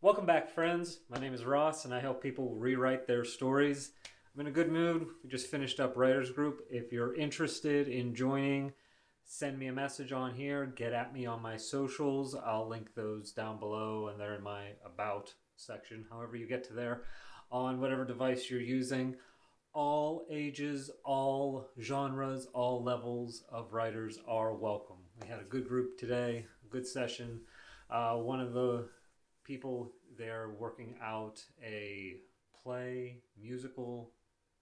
Welcome back, friends. My name is Ross, and I help people rewrite their stories. I'm in a good mood. We just finished up Writers Group. If you're interested in joining, send me a message on here. Get at me on my socials. I'll link those down below, and they're in my About section, however you get to there, on whatever device you're using. All ages, all genres, all levels of writers are welcome. We had a good group today, a good session. One of the people they're working out a musical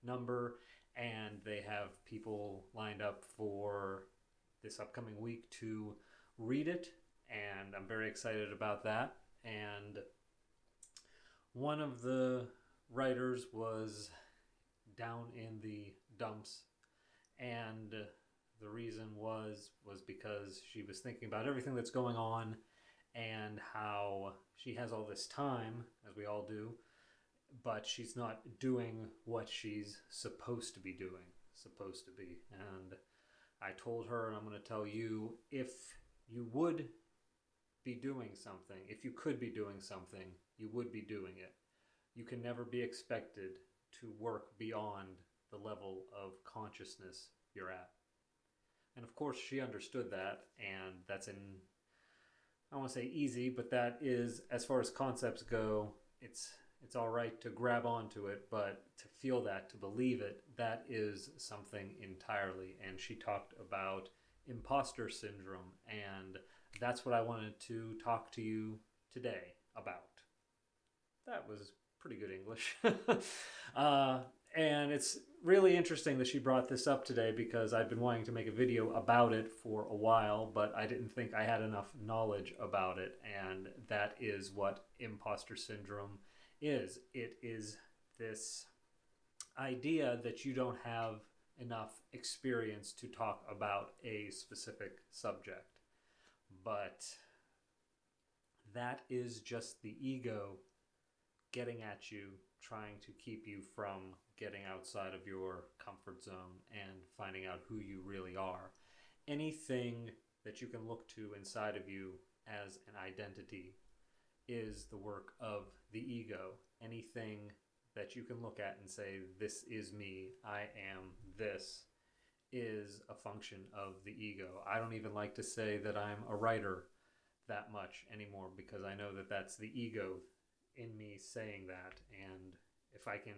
number, and they have people lined up for this upcoming week to read it, and I'm very excited about that. And one of the writers was down in the dumps, and the reason was because she was thinking about everything that's going on and how she has all this time, as we all do, but she's not doing what she's supposed to be doing. And I told her, and I'm going to tell you, if you would be doing something, if you could be doing something, you would be doing it. You can never be expected to work beyond the level of consciousness you're at. And of course, she understood that, and that's I don't want to say easy, but that is, as far as concepts go, it's all right to grab onto it, but to feel that, to believe it, that is something entirely. And she talked about impostor syndrome, and that's what I wanted to talk to you today about. That was pretty good English. And it's really interesting that she brought this up today, because I've been wanting to make a video about it for a while, but I didn't think I had enough knowledge about it. And that is what imposter syndrome is. It is this idea that you don't have enough experience to talk about a specific subject. But that is just the ego getting at you, trying to keep you from getting outside of your comfort zone and finding out who you really are. Anything that you can look to inside of you as an identity is the work of the ego. Anything that you can look at and say, this is me, I am this, is a function of the ego. I don't even like to say that I'm a writer that much anymore, because I know that that's the ego in me saying that. And if I can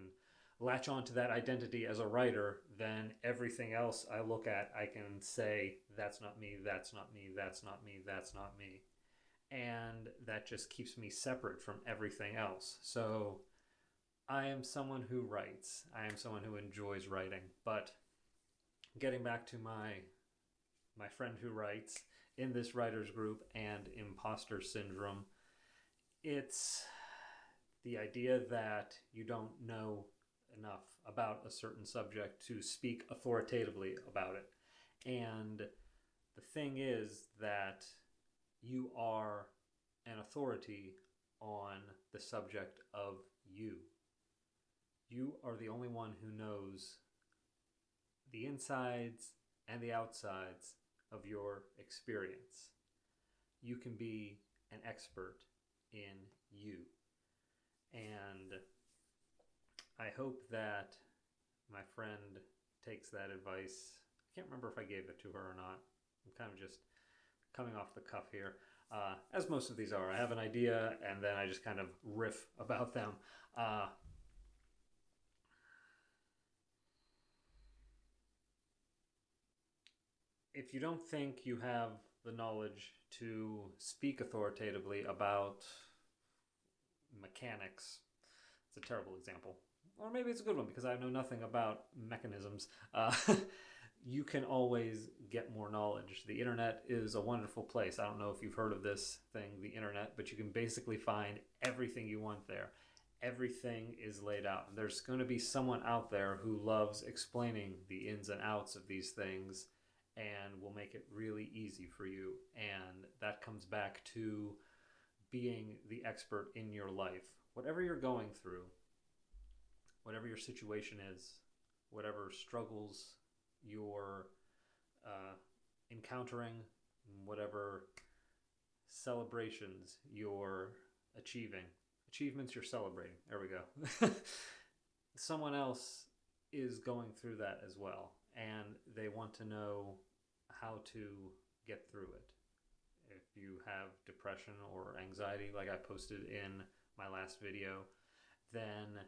latch on to that identity as a writer, then everything else I look at, I can say, that's not me, that's not me, that's not me, that's not me. And that just keeps me separate from everything else. So I am someone who writes. I am someone who enjoys writing. But getting back to my friend who writes in this writers group and imposter syndrome, it's the idea that you don't know enough about a certain subject to speak authoritatively about it. And the thing is that you are an authority on the subject of you. You are the only one who knows the insides and the outsides of your experience. You can be an expert in you. And I hope that my friend takes that advice. I can't remember if I gave it to her or not. I'm kind of just coming off the cuff here, as most of these are. I have an idea, and then I just kind of riff about them. If you don't think you have the knowledge to speak authoritatively about mechanics, it's a terrible example, or maybe it's a good one because I know nothing about mechanisms, you can always get more knowledge. The internet is a wonderful place. I don't know if you've heard of this thing, the internet, but you can basically find everything you want there. Everything is laid out. There's going to be someone out there who loves explaining the ins and outs of these things and will make it really easy for you. And that comes back to being the expert in your life. Whatever you're going through, whatever your situation is, whatever struggles you're encountering, whatever celebrations you're achieving, achievements you're celebrating. There we go. Someone else is going through that as well, and they want to know how to get through it. If you have depression or anxiety, like I posted in my last video, then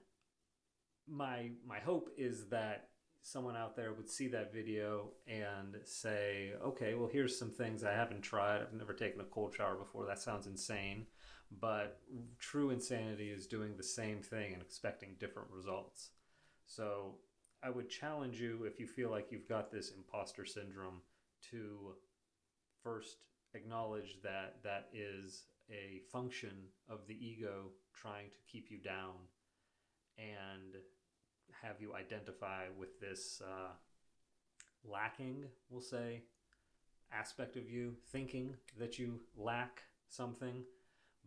my hope is that someone out there would see that video and say, okay, well, here's some things I haven't tried. I've never taken a cold shower before. That sounds insane. But true insanity is doing the same thing and expecting different results. So I would challenge you, if you feel like you've got this imposter syndrome, to first acknowledge that that is a function of the ego trying to keep you down, and have you identify with this lacking, we'll say, aspect of you, thinking that you lack something.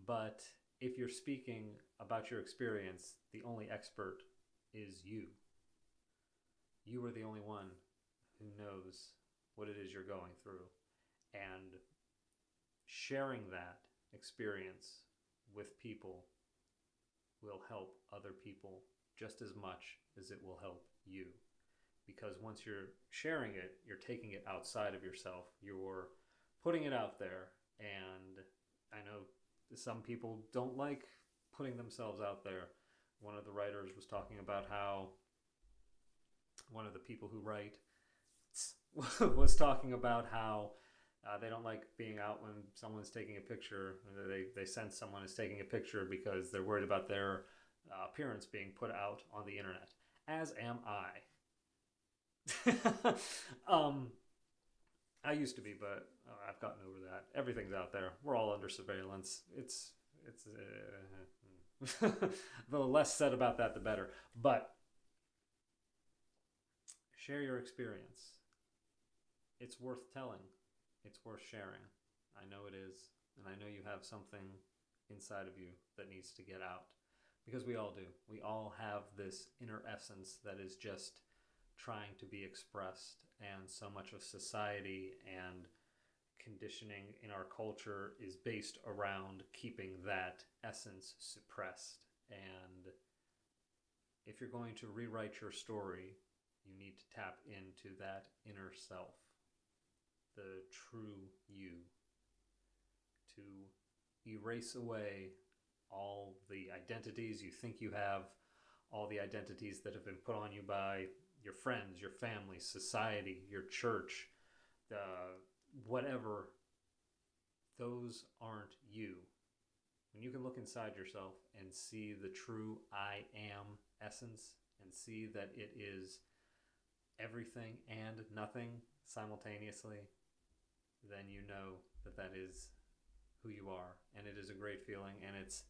But if you're speaking about your experience, the only expert is you. You are the only one who knows what it is you're going through. And sharing that experience with people will help other people just as much as it will help you. Because once you're sharing it, you're taking it outside of yourself. You're putting it out there. And I know some people don't like putting themselves out there. One of the writers was talking about how one of the people who write was talking about how they don't like being out when someone's taking a picture. They sense someone is taking a picture because they're worried about their appearance being put out on the internet. As am I. I used to be, but I've gotten over that. Everything's out there. We're all under surveillance. It's the less said about that, the better. But share your experience. It's worth telling. It's worth sharing. I know it is. And I know you have something inside of you that needs to get out. Because we all do. We all have this inner essence that is just trying to be expressed. And so much of society and conditioning in our culture is based around keeping that essence suppressed. And if you're going to rewrite your story, you need to tap into that inner self, the true you, to erase away all the identities you think you have, all the identities that have been put on you by your friends, your family, society, your church, whatever. Those aren't you. When you can look inside yourself and see the true I am essence, and see that it is everything and nothing simultaneously, then you know that that is who you are. And it is a great feeling, and it's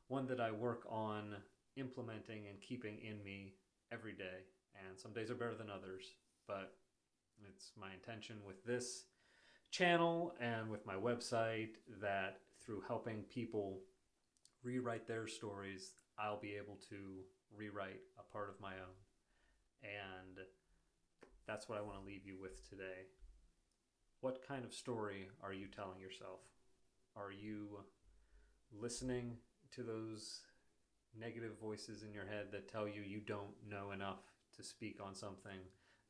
one that I work on implementing and keeping in me every day. And some days are better than others, but it's my intention with this channel and with my website that through helping people rewrite their stories, I'll be able to rewrite a part of my own. And that's what I want to leave you with today. What kind of story are you telling yourself? Are you listening to those negative voices in your head that tell you you don't know enough to speak on something,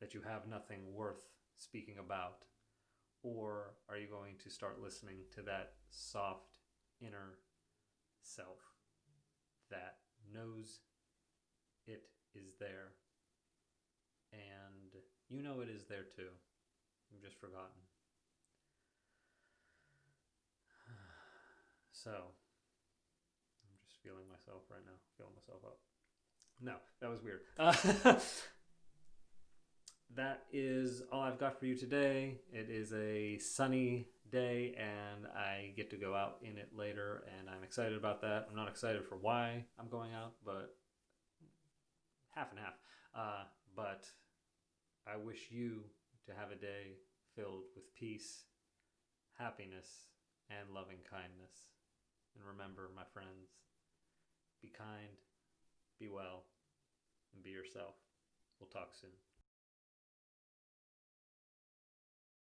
that you have nothing worth speaking about? Or are you going to start listening to that soft inner self that knows it is there, and you know it is there too? You've just forgotten. So, I'm just feeling myself right now, feeling myself up. No, that was weird. That is all I've got for you today. It is a sunny day, and I get to go out in it later, and I'm excited about that. I'm not excited for why I'm going out, but half and half. But I wish you to have a day filled with peace, happiness, and loving kindness. And remember, my friends, be kind, be well, and be yourself. We'll talk soon.